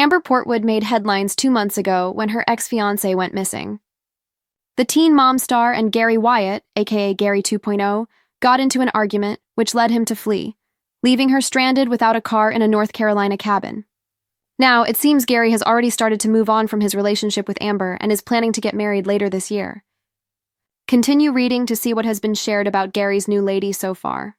Amber Portwood made headlines 2 months ago when her ex-fiancé went missing. The Teen Mom star and Gary Wyatt, aka Gary 2.0, got into an argument which led him to flee, leaving her stranded without a car in a North Carolina cabin. Now, it seems Gary has already started to move on from his relationship with Amber and is planning to get married later this year. Continue reading to see what has been shared about Gary's new lady so far.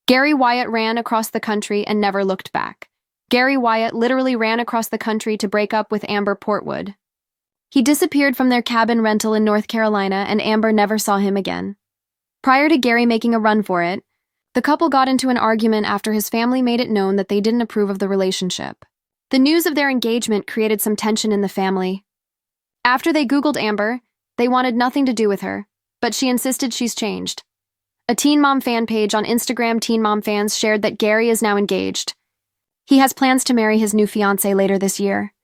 Gary Wyatt ran across the country and never looked back. Gary Wyatt literally ran across the country to break up with Amber Portwood. He disappeared from their cabin rental in North Carolina, and Amber never saw him again. Prior to Gary making a run for it, the couple got into an argument after his family made it known that they didn't approve of the relationship. The news of their engagement created some tension in the family. After they Googled Amber, they wanted nothing to do with her, but she insisted she's changed. A Teen Mom fan page on Instagram, Teen Mom Fans, shared that Gary is now engaged. He has plans to marry his new fiancée later this year.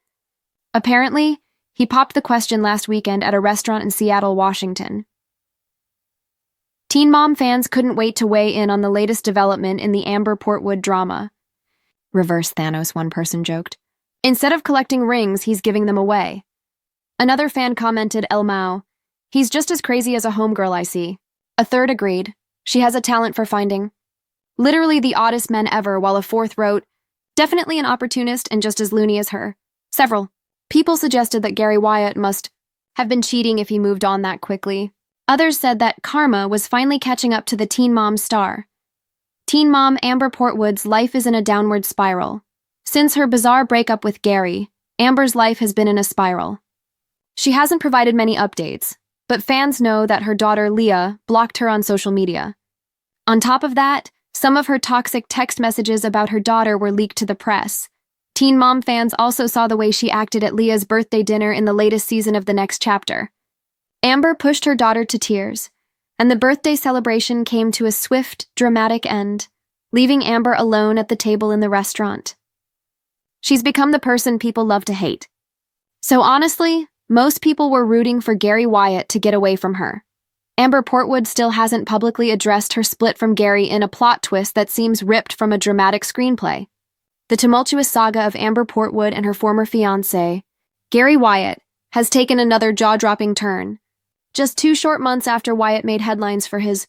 Apparently, he popped the question last weekend at a restaurant in Seattle, Washington. Teen Mom fans couldn't wait to weigh in on the latest development in the Amber Portwood drama. Reverse Thanos, one person joked. Instead of collecting rings, he's giving them away. Another fan commented, El Mao, he's just as crazy as a homegirl I see. A third agreed, she has a talent for finding literally the oddest men ever, while a fourth wrote, definitely an opportunist and just as loony as her. Several people suggested that Gary Wyatt must have been cheating if he moved on that quickly. Others said that karma was finally catching up to the Teen Mom star. Teen Mom Amber Portwood's life is in a downward spiral. Since her bizarre breakup with Gary, Amber's life has been in a spiral. She hasn't provided many updates, but fans know that her daughter Leah blocked her on social media. On top of that, some of her toxic text messages about her daughter were leaked to the press. Teen Mom fans also saw the way she acted at Leah's birthday dinner in the latest season of The Next Chapter. Amber pushed her daughter to tears, and the birthday celebration came to a swift, dramatic end, leaving Amber alone at the table in the restaurant. She's become the person people love to hate. So honestly, most people were rooting for Gary Wyatt to get away from her. Amber Portwood still hasn't publicly addressed her split from Gary in a plot twist that seems ripped from a dramatic screenplay. The tumultuous saga of Amber Portwood and her former fiancé, Gary Wyatt, has taken another jaw-dropping turn. Just 2 short months after Wyatt made headlines for his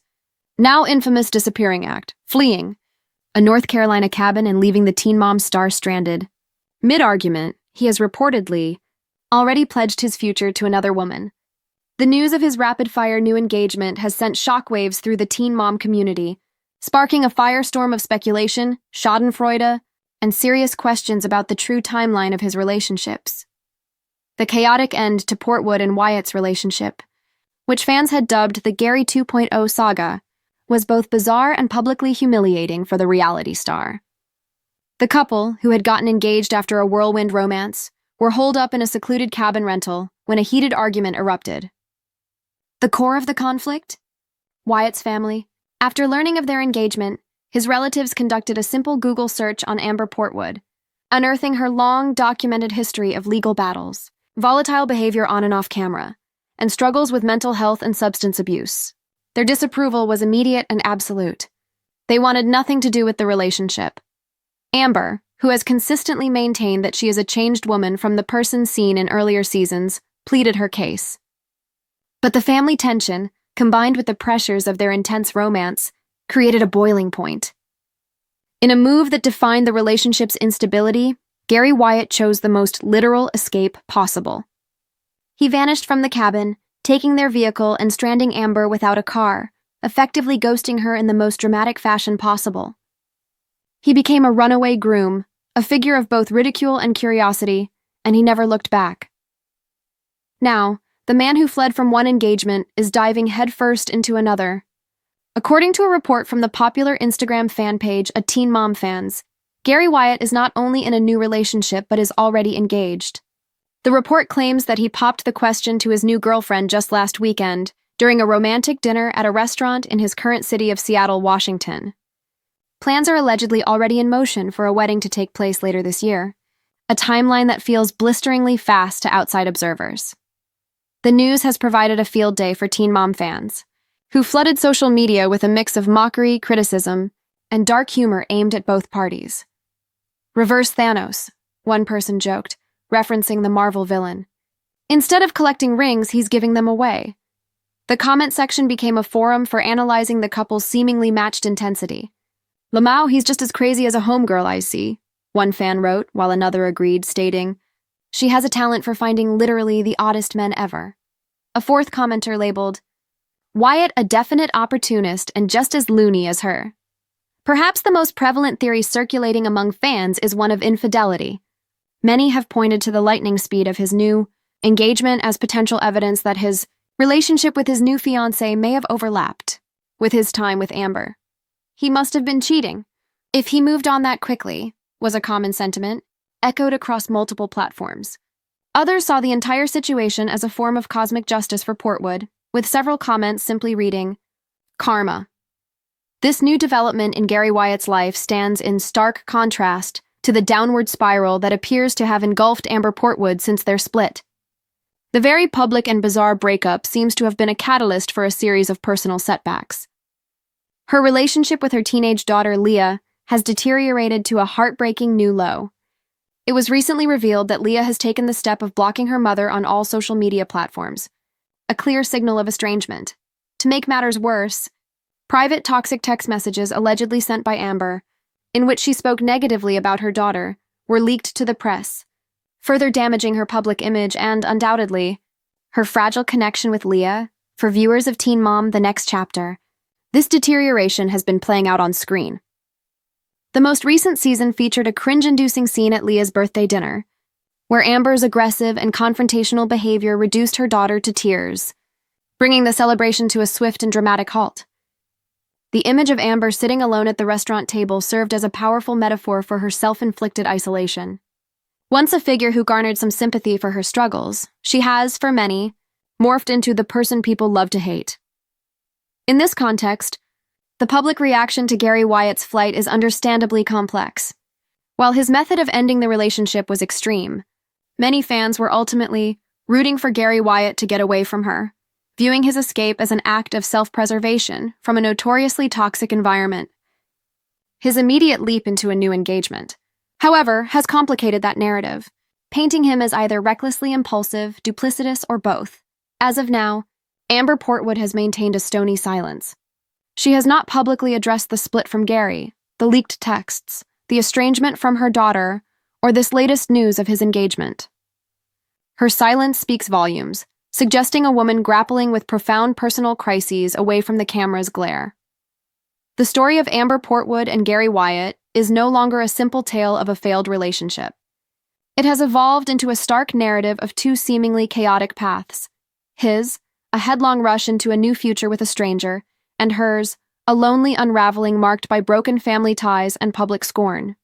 now infamous disappearing act, fleeing a North Carolina cabin and leaving the Teen Mom star stranded. Mid-argument, he has reportedly already pledged his future to another woman. The news of his rapid-fire new engagement has sent shockwaves through the Teen Mom community, sparking a firestorm of speculation, schadenfreude, and serious questions about the true timeline of his relationships. The chaotic end to Portwood and Wyatt's relationship, which fans had dubbed the Gary 2.0 saga, was both bizarre and publicly humiliating for the reality star. The couple, who had gotten engaged after a whirlwind romance, were holed up in a secluded cabin rental when a heated argument erupted. The core of the conflict? Wyatt's family. After learning of their engagement, his relatives conducted a simple Google search on Amber Portwood, unearthing her long, documented history of legal battles, volatile behavior on and off camera, and struggles with mental health and substance abuse. Their disapproval was immediate and absolute. They wanted nothing to do with the relationship. Amber, who has consistently maintained that she is a changed woman from the person seen in earlier seasons, pleaded her case. But the family tension, combined with the pressures of their intense romance, created a boiling point. In a move that defined the relationship's instability, Gary Wyatt chose the most literal escape possible. He vanished from the cabin, taking their vehicle and stranding Amber without a car, effectively ghosting her in the most dramatic fashion possible. He became a runaway groom, a figure of both ridicule and curiosity, and he never looked back. Now, the man who fled from one engagement is diving headfirst into another. According to a report from the popular Instagram fan page, A Teen Mom Fans, Gary Wyatt is not only in a new relationship but is already engaged. The report claims that he popped the question to his new girlfriend just last weekend during a romantic dinner at a restaurant in his current city of Seattle, Washington. Plans are allegedly already in motion for a wedding to take place later this year, a timeline that feels blisteringly fast to outside observers. The news has provided a field day for Teen Mom fans, who flooded social media with a mix of mockery, criticism, and dark humor aimed at both parties. Reverse Thanos, one person joked, referencing the Marvel villain. Instead of collecting rings, he's giving them away. The comment section became a forum for analyzing the couple's seemingly matched intensity. "Lamau, he's just as crazy as a homegirl I see," one fan wrote, while another agreed, stating, "She has a talent for finding literally the oddest men ever." A fourth commenter labeled, "Wyatt a definite opportunist and just as loony as her." Perhaps the most prevalent theory circulating among fans is one of infidelity. Many have pointed to the lightning speed of his new engagement as potential evidence that his relationship with his new fiancée may have overlapped with his time with Amber. "He must have been cheating if he moved on that quickly," was a common sentiment, echoed across multiple platforms. Others saw the entire situation as a form of cosmic justice for Portwood, with several comments simply reading, "Karma." This new development in Gary Wyatt's life stands in stark contrast to the downward spiral that appears to have engulfed Amber Portwood since their split. The very public and bizarre breakup seems to have been a catalyst for a series of personal setbacks. Her relationship with her teenage daughter, Leah, has deteriorated to a heartbreaking new low. It was recently revealed that Leah has taken the step of blocking her mother on all social media platforms, a clear signal of estrangement. To make matters worse, private toxic text messages allegedly sent by Amber, in which she spoke negatively about her daughter, were leaked to the press, further damaging her public image and, undoubtedly, her fragile connection with Leah. For viewers of Teen Mom: The Next Chapter, this deterioration has been playing out on screen. The most recent season featured a cringe-inducing scene at Leah's birthday dinner, where Amber's aggressive and confrontational behavior reduced her daughter to tears, bringing the celebration to a swift and dramatic halt. The image of Amber sitting alone at the restaurant table served as a powerful metaphor for her self-inflicted isolation. Once a figure who garnered some sympathy for her struggles, she has, for many, morphed into the person people love to hate. In this context, the public reaction to Gary Wyatt's flight is understandably complex. While his method of ending the relationship was extreme, many fans were ultimately rooting for Gary Wyatt to get away from her, viewing his escape as an act of self-preservation from a notoriously toxic environment. His immediate leap into a new engagement, however, has complicated that narrative, painting him as either recklessly impulsive, duplicitous, or both. As of now, Amber Portwood has maintained a stony silence. She has not publicly addressed the split from Gary, the leaked texts, the estrangement from her daughter, or this latest news of his engagement. Her silence speaks volumes, suggesting a woman grappling with profound personal crises away from the camera's glare. The story of Amber Portwood and Gary Wyatt is no longer a simple tale of a failed relationship. It has evolved into a stark narrative of two seemingly chaotic paths. His, a headlong rush into a new future with a stranger, and hers, a lonely unraveling marked by broken family ties and public scorn.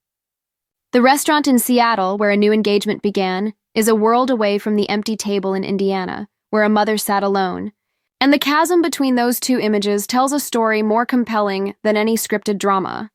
The restaurant in Seattle, where a new engagement began, is a world away from the empty table in Indiana, where a mother sat alone, and the chasm between those two images tells a story more compelling than any scripted drama.